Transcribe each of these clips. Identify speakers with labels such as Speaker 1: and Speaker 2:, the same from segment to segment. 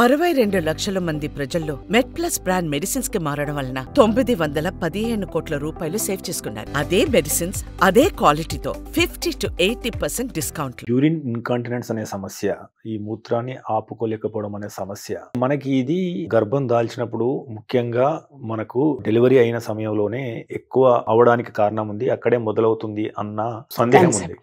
Speaker 1: 62 లక్షల మంది ప్రజల్లో మెడ్ప్లస్ బ్రాండ్ మెడిసిన్స్ కి మారడం వలన 915 కోట్ల రూపాయలు సేవ్ చేసుకున్నారు. అదే మెడిసిన్స్ అదే క్వాలిటీతో 50 to 80% డిస్కౌంట్.
Speaker 2: యూరిన్ ఇన్కాంటినెన్స్ అనే సమస్య, ఈ మూత్రాన్ని ఆపుకోలేకపోవడం అనే సమస్య మనకి ఇది గర్భం దాల్చినప్పుడు ముఖ్యంగా మనకు డెలివరీ అయిన సమయంలోనే ఎక్కువ అవడానికి కారణం ఉంది, అక్కడే మొదలవుతుంది అన్న సందేహం ఉంది.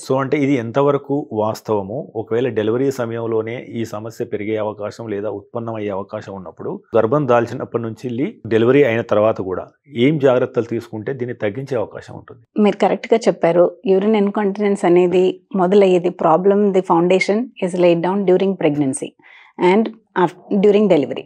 Speaker 2: సో అంటే ఇది ఎంతవరకు వాస్తవము? ఒకవేళ డెలివరీ సమయంలోనే ఈ సమస్య పెరిగే అవకాశం లేదా ఉత్పన్నమయ్యే అవకాశం ఉన్నప్పుడు గర్భం దాల్చినప్పటి నుంచి డెలివరీ అయిన తర్వాత కూడా ఏం జాగ్రత్తలు తీసుకుంటే దీన్ని తగ్గించే అవకాశం ఉంటుంది?
Speaker 3: మీరు కరెక్ట్ గా చెప్పారు. యూరిన్ ఇన్కాంటినెన్స్ అనేది మొదలయ్యేది problem the foundation is laid down during pregnancy and during delivery.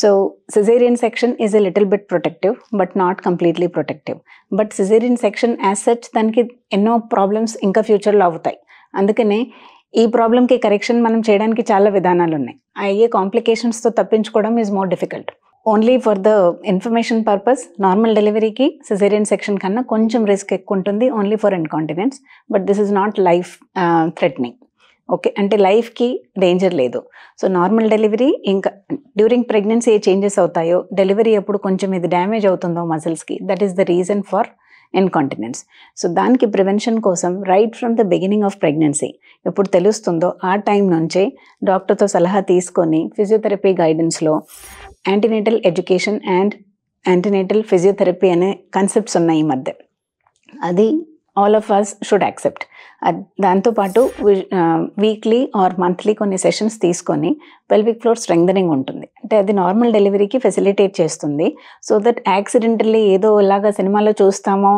Speaker 3: So cesarean section is a little bit protective but not completely protective. But cesarean section as such దానికి ఎన్నో problems ఇంకా ఫ్యూచర్లో అవుతాయి. అందుకనే ఈ ప్రాబ్లంకి కరెక్షన్ మనం చేయడానికి చాలా విధానాలు ఉన్నాయి. అయ్యే కాంప్లికేషన్స్తో తప్పించుకోవడం is more difficult. Only for the information purpose normal డెలివరీకి సిజేరియన్ సెక్షన్ కన్నా కొంచెం రిస్క్ ఎక్కువ ఉంటుంది, only for incontinence. But this is not life threatening. Okay, అంటే లైఫ్కి డేంజర్ లేదు. సో నార్మల్ డెలివరీ ఇంకా డ్యూరింగ్ ప్రెగ్నెన్సీ ఏ చేంజెస్ అవుతాయో, డెలివరీ అప్పుడు కొంచెం ఇది డ్యామేజ్ అవుతుందో మజిల్స్కి, that is the reason for incontinence. So దానికి ప్రివెన్షన్ కోసం right from the beginning of pregnancy ఎప్పుడు తెలుస్తుందో ఆ టైం నుంచే డాక్టర్తో సలహా తీసుకొని ఫిజియోథెరపీ గైడెన్స్లో antenatal education and antenatal physiotherapy అనే కాన్సెప్ట్స్ ఉన్నాయి ఈ మధ్య. అది all of us should accept. దాంతోపాటు వీక్లీ ఆర్ మంత్లీ కొన్ని సెషన్స్ తీసుకొని పెల్విక్ ఫ్లోర్ స్ట్రెంగ్థనింగ్ ఉంటుంది. అంటే అది నార్మల్ డెలివరీకి ఫెసిలిటేట్ చేస్తుంది. సో దట్ యాక్సిడెంటల్లీ ఏదో ఇలాగా సినిమాలో చూస్తామో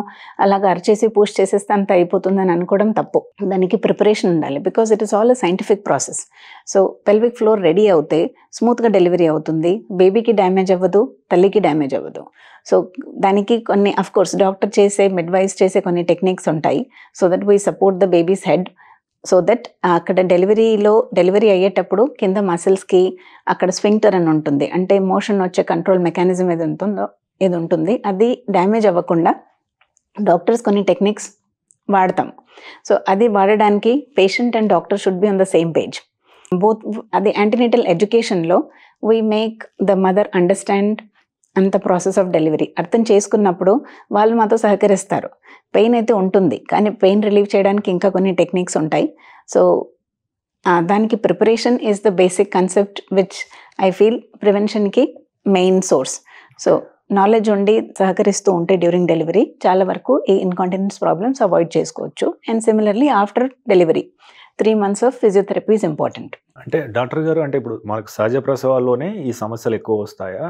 Speaker 3: అలాగా అరిచేసి పూష్ చేసేస్తే అంత అయిపోతుందని అనుకోవడం తప్పు. దానికి ప్రిపరేషన్ ఉండాలి, because it is all a scientific process. So pelvic floor ready అవుతే స్మూత్గా డెలివరీ అవుతుంది, బేబీకి డ్యామేజ్ అవ్వదు, తల్లికి డ్యామేజ్ అవ్వదు. సో దానికి కొన్ని అఫ్కోర్స్ డాక్టర్ చేసే మిడ్వైస్ చేసే కొన్ని టెక్నిక్స్ ఉంటాయి. So that we support the babies head, so that అక్కడ డెలివరీ అయ్యేటప్పుడు కింద మసిల్స్కి అక్కడ స్వింక్టర్ అని ఉంటుంది, అంటే మోషన్ వచ్చే కంట్రోల్ మెకానిజం ఏది ఉంటుంది అది డ్యామేజ్ అవ్వకుండా డాక్టర్స్ కొన్ని టెక్నిక్స్ వాడతాం. సో అది వాడడానికి patient and doctor should be on the same page. Both అది యాంటీనేటల్ ఎడ్యుకేషన్లో we make the mother understand అంత ప్రాసెస్ ఆఫ్ డెలివరీ అర్థం చేసుకున్నప్పుడు వాళ్ళు మాతో సహకరిస్తారు. పెయిన్ అయితే ఉంటుంది, కానీ పెయిన్ రిలీవ్ చేయడానికి ఇంకా కొన్ని టెక్నిక్స్ ఉంటాయి. సో దానికి preparation is the basic concept which I feel ప్రివెన్షన్కి మెయిన్ సోర్స్. సో నాలెడ్జ్ ఉండి సహకరిస్తూ ఉంటే డ్యూరింగ్ డెలివరీ చాలా వరకు ఈ ఇన్కాంటినెన్స్ ప్రాబ్లమ్స్ అవాయిడ్ చేసుకోవచ్చు. And similarly after delivery 3 months of physiotherapy is important.
Speaker 2: అంటే డాక్టర్ గారు, అంటే ఇప్పుడు మనకు సహజ ప్రసవాల్లోనే ఈ సమస్యలు ఎక్కువ వస్తాయా,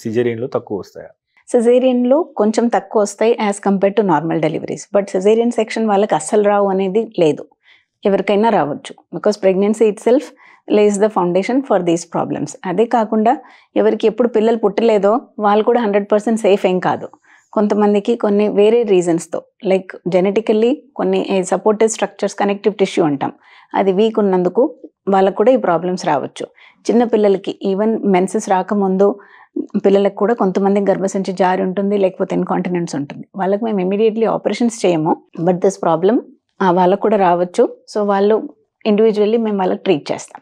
Speaker 2: సిజేరియన్లో తక్కువ వస్తాయా?
Speaker 3: సిజేరియన్లో కొంచెం తక్కువ వస్తాయి as compare to normal deliveries. But caesarean section వాళ్ళకి అస్సలు రావు అనేది లేదు, ఎవరికైనా రావచ్చు. Because pregnancy itself lays the foundation for these problems. అదే కాకుండా ఎవరికి ఎప్పుడు పిల్లలు పుట్టలేదో వాళ్ళు కూడా 100% సేఫ్ ఏం కాదు. కొంతమందికి కొన్ని వేరే రీజన్స్తో, లైక్ జెనెటికల్లీ కొన్ని సపోర్టివ్ స్ట్రక్చర్స్, కనెక్టివ్ టిష్యూ అంటాం, అది వీక్ ఉన్నందుకు వాళ్ళకు కూడా ఈ ప్రాబ్లమ్స్ రావచ్చు. చిన్న పిల్లలకి ఈవెన్ మెన్సెస్ రాకముందు పిల్లలకు కూడా కొంతమందికి గర్భసంచి జారి ఉంటుంది, లేకపోతే ఇన్కాంటినెన్స్ ఉంటుంది. వాళ్ళకి మేము ఇమీడియట్లీ ఆపరేషన్స్ చేయము, బట్ దిస్ ప్రాబ్లం వాళ్ళకు కూడా రావచ్చు. సో వాళ్ళు ఇండివిజువల్లీ మేము వాళ్ళకి ట్రీట్ చేస్తాం.